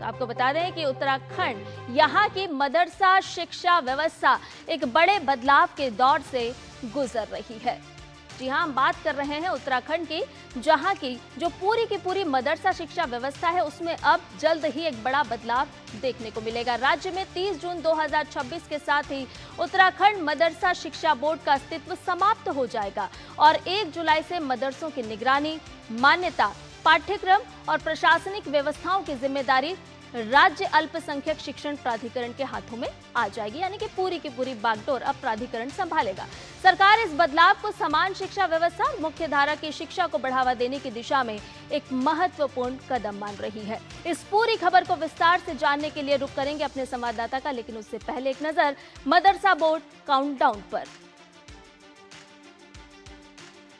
तो आपको बता दें कि उत्तराखंड यहाँ की मदरसा शिक्षा व्यवस्था एक बड़े बदलाव के दौर से गुजर रही है। जी हां, हम बात कर रहे हैं उत्तराखंड की, जहां की जो पूरी की पूरी मदरसा शिक्षा व्यवस्था है उसमें अब जल्द ही एक बड़ा बदलाव देखने को मिलेगा। राज्य में 30 जून 2026 के साथ ही उत्तराखंड मदरसा शिक्षा बोर्ड का अस्तित्व समाप्त हो जाएगा और 1 जुलाई से मदरसों की निगरानी, मान्यता, पाठ्यक्रम और प्रशासनिक व्यवस्थाओं की जिम्मेदारी राज्य अल्पसंख्यक शिक्षण प्राधिकरण के हाथों में आ जाएगी। यानी कि पूरी की पूरी बागडोर अब प्राधिकरण संभालेगा। सरकार इस बदलाव को समान शिक्षा व्यवस्था और मुख्य धारा की शिक्षा को बढ़ावा देने की दिशा में एक महत्वपूर्ण कदम मान रही है। इस पूरी खबर को विस्तार से जानने के लिए रुख करेंगे अपने संवाददाता का, लेकिन उससे पहले एक नजर मदरसा बोर्ड काउंटडाउन पर।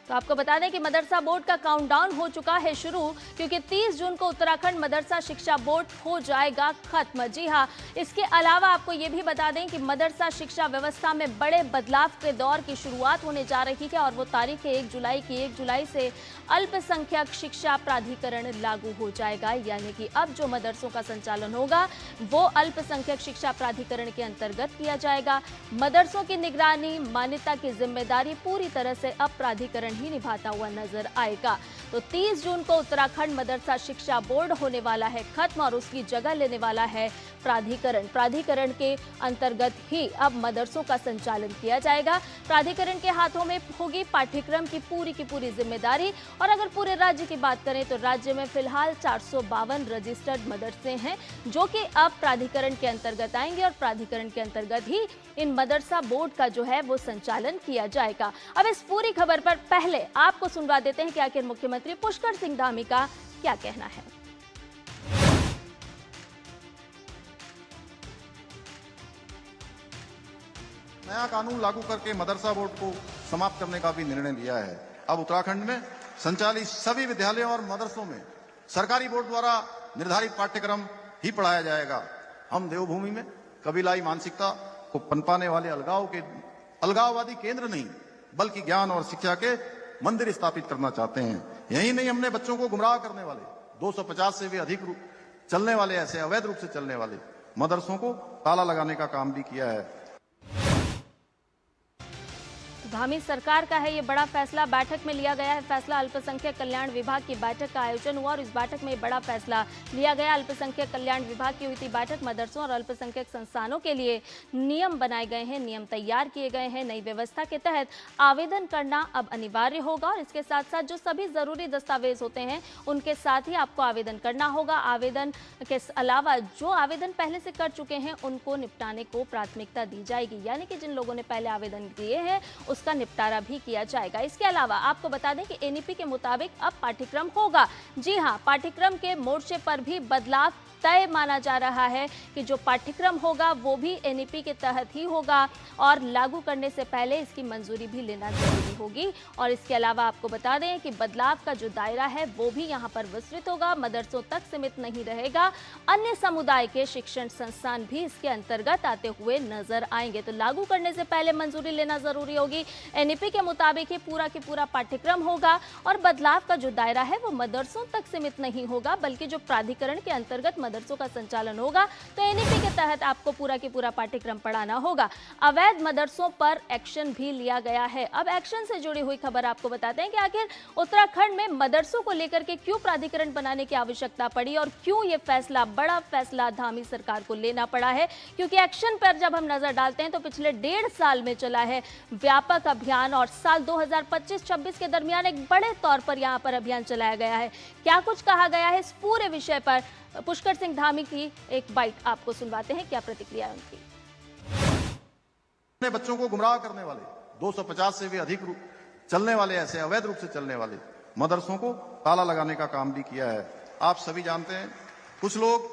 तो आपको बता दें कि मदरसा बोर्ड का काउंटडाउन हो चुका है शुरू, क्योंकि 30 जून को उत्तराखंड मदरसा शिक्षा बोर्ड हो जाएगा खत्म। जी हां, इसके अलावा आपको ये भी बता दें कि मदरसा शिक्षा व्यवस्था में बड़े बदलाव के दौर की शुरुआत होने जा रही है और वो तारीख है 1 जुलाई की। 1 जुलाई से अल्पसंख्यक शिक्षा प्राधिकरण लागू हो जाएगा, यानी कि अब जो मदरसों का संचालन होगा वो अल्पसंख्यक शिक्षा प्राधिकरण के अंतर्गत किया जाएगा। मदरसों की निगरानी, मान्यता की जिम्मेदारी पूरी तरह से अब प्राधिकरण ही निभाता हुआ नजर आएगा। तो 30 जून को उत्तराखंड मदरसा शिक्षा बोर्ड होने वाला है खत्म और उसकी जगह लेने वाला है प्राधिकरण। प्राधिकरण के अंतर्गत ही अब मदरसों का संचालन किया जाएगा। प्राधिकरण के हाथों में होगी पाठ्यक्रम की पूरी जिम्मेदारी। और अगर पूरे राज्य की बात करें तो राज्य में फिलहाल 452 रजिस्टर्ड मदरसे हैं जो कि अब प्राधिकरण के अंतर्गत आएंगे और प्राधिकरण के अंतर्गत ही इन मदरसा बोर्ड का जो है वो संचालन किया जाएगा। अब इस पूरी खबर पर पहले आपको सुनवा देते हैं कि आखिर मुख्यमंत्री पुष्कर सिंह धामी का क्या कहना है। नया कानून लागू करके मदरसा बोर्ड को समाप्त करने का भी निर्णय लिया है। अब उत्तराखंड में संचालित सभी विद्यालयों और मदरसों में सरकारी बोर्ड द्वारा निर्धारित पाठ्यक्रम ही पढ़ाया जाएगा। हम देवभूमि में कबीलाई मानसिकता को पनपाने वाले अलगाववादी केंद्र नहीं, बल्कि ज्ञान और शिक्षा के मंदिर स्थापित करना चाहते हैं। यही नहीं, हमने बच्चों को गुमराह करने वाले 250 से भी अधिक चलने वाले ऐसे अवैध रूप से चलने वाले मदरसों को ताला लगाने का काम भी किया है। धामी सरकार का है ये बड़ा फैसला। बैठक में लिया गया है फैसला। अल्पसंख्यक कल्याण विभाग की बैठक का आयोजन हुआ और इस बैठक में बड़ा फैसला लिया गया। अल्पसंख्यक कल्याण विभाग की हुई थी बैठक। मदरसों और अल्पसंख्यक संस्थानों के लिए नियम बनाए गए हैं, नियम तैयार किए गए हैं। नई व्यवस्था के तहत आवेदन करना अब अनिवार्य होगा और इसके साथ साथ जो सभी जरूरी दस्तावेज होते हैं उनके साथ ही आपको आवेदन करना होगा। आवेदन के अलावा जो आवेदन पहले से कर चुके हैं उनको निपटाने को प्राथमिकता दी जाएगी, यानी कि जिन लोगों ने पहले आवेदन किए हैं उसका निपटारा भी किया जाएगा। इसके अलावा आपको बता दें कि एनईपी के मुताबिक अब पाठ्यक्रम होगा। जी हां, पाठ्यक्रम के मोर्चे पर भी बदलाव तय माना जा रहा है कि जो पाठ्यक्रम होगा वो भी एनईपी के तहत ही होगा और लागू करने से पहले इसकी मंजूरी भी लेना जरूरी होगी। और इसके अलावा आपको बता दें कि बदलाव का जो दायरा है वो भी यहाँ पर विस्तृत होगा, मदरसों तक सीमित नहीं रहेगा। अन्य समुदाय के शिक्षण संस्थान भी इसके अंतर्गत आते हुए नजर आएंगे। तो लागू करने से पहले मंजूरी लेना जरूरी होगी। एनईपी के मुताबिक ही पूरा के पूरा पाठ्यक्रम होगा और बदलाव का जो दायरा है वो मदरसों तक सीमित नहीं होगा, बल्कि जो प्राधिकरण के अंतर्गत मदरसों का संचालन होगा तो एनईपी के तहत आपको पूरा के पूरा पाठ्यक्रम पढ़ाना होगा। अवैध मदरसों पर एक्शन भी लिया गया है। अब एक्शन से जुड़ी हुई खबर आपको बताते हैं कि आखिर उत्तराखंड में मदरसों को लेकर के क्यों प्राधिकरण बनाने की आवश्यकता पड़ी और क्यों ये फैसला, बड़ा फैसला धामी सरकार को लेना पड़ा है। क्योंकि एक्शन पर जब हम नजर डालते हैं तो पिछले 1.5 साल में चला है व्यापक अभियान और साल 2025-26 के दरमियान एक बड़े तौर पर यहां पर अभियान चलाया गया है। क्या कुछ कहा गया है इस पूरे विषय पर पुष्कर सिंह धामी की एक बाइट आपको सुनवाते हैं, क्या प्रतिक्रिया है उनकी। अपने बच्चों को गुमराह करने वाले 250 से भी अधिक चलने वाले ऐसे अवैध रूप से चलने वाले मदरसों को ताला लगाने का काम भी किया है। आप सभी जानते हैं कुछ लोग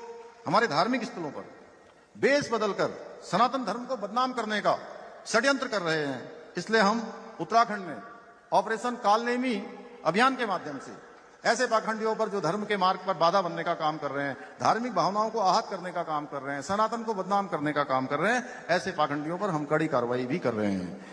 हमारे धार्मिक स्थलों पर बेस बदलकर सनातन धर्म को बदनाम करने का षड्यंत्र कर रहे हैं। इसलिए हम उत्तराखंड में ऑपरेशन कालनेमी अभियान के माध्यम से ऐसे पाखंडियों पर जो धर्म के मार्ग पर बाधा बनने का काम कर रहे हैं, धार्मिक भावनाओं को आहत करने का काम कर रहे हैं, सनातन को बदनाम करने का काम कर रहे हैं, ऐसे पाखंडियों पर हम कड़ी कार्रवाई भी कर रहे हैं।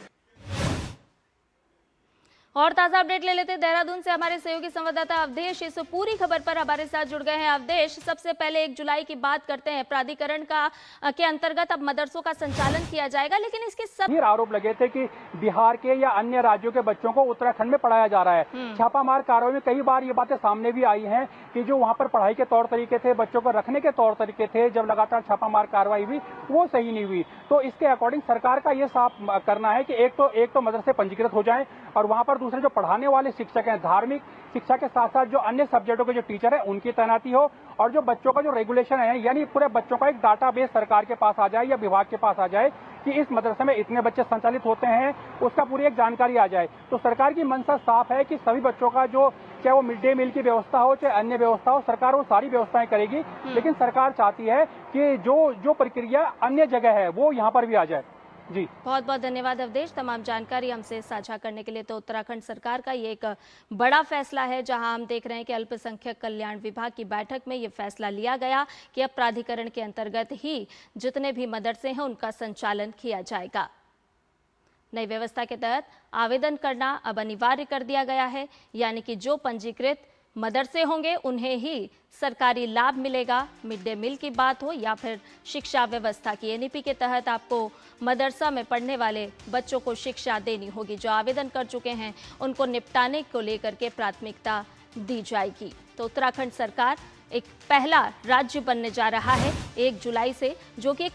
और ताजा अपडेट ले लेते हैं देहरादून से। हमारे सहयोगी संवाददाता अवधेश इस पूरी खबर पर हमारे साथ जुड़ गए हैं। अवधेश, सबसे पहले 1 जुलाई की बात करते हैं। प्राधिकरण के अंतर्गत अब मदरसों का संचालन किया जाएगा, लेकिन इसके सब आरोप लगे थे कि बिहार के या अन्य राज्यों के बच्चों को उत्तराखंड में पढ़ाया जा रहा है। छापामार कार्रवाई में कई बार ये बातें सामने भी आई हैं कि जो वहां पर पढ़ाई के तौर तरीके थे, बच्चों को रखने के तौर तरीके थे, जब लगातार छापामार कार्रवाई हुई वो सही नहीं हुई। तो इसके अकॉर्डिंग सरकार का ये साफ करना है कि एक तो मदरसे पंजीकृत हो जाएं और वहां पर दूसरे जो पढ़ाने वाले शिक्षक हैं, धार्मिक शिक्षा के साथ साथ जो अन्य सब्जेक्टों के जो टीचर है उनकी तैनाती हो, और जो बच्चों का जो रेगुलेशन है, यानी पूरे बच्चों का एक डाटाबेस सरकार के पास आ जाए या विभाग के पास आ जाए कि इस मदरसे में इतने बच्चे संचालित होते हैं, उसका पूरी एक जानकारी आ जाए। तो सरकार की मंशा साफ है कि सभी बच्चों का जो, चाहे वो मिड डे मील की व्यवस्था हो चाहे अन्य व्यवस्था हो, सरकार वो सारी व्यवस्थाएं करेगी। लेकिन सरकार चाहती है कि जो प्रक्रिया अन्य जगह है वो यहाँ पर भी आ जाए। जी, बहुत बहुत धन्यवाद अवधेश, तमाम जानकारी हमसे साझा करने के लिए। तो उत्तराखंड सरकार का ये एक बड़ा फैसला है, जहां हम देख रहे हैं कि अल्पसंख्यक कल्याण विभाग की बैठक में ये फैसला लिया गया कि अब प्राधिकरण के अंतर्गत ही जितने भी मदरसे हैं उनका संचालन किया जाएगा। नई व्यवस्था के तहत आवेदन करना अब अनिवार्य कर दिया गया है, यानी कि जो पंजीकृत मदरसे होंगे उन्हें ही सरकारी लाभ मिलेगा। मिड डे मील की बात हो या फिर शिक्षा व्यवस्था की, एनईपी के तहत आपको मदरसा में पढ़ने वाले बच्चों को शिक्षा देनी होगी। जो आवेदन कर चुके हैं उनको निपटाने को लेकर के प्राथमिकता दी जाएगी। तो उत्तराखंड सरकार एक पहला राज्य बनने जा रहा है 1 जुलाई से, जो कि एक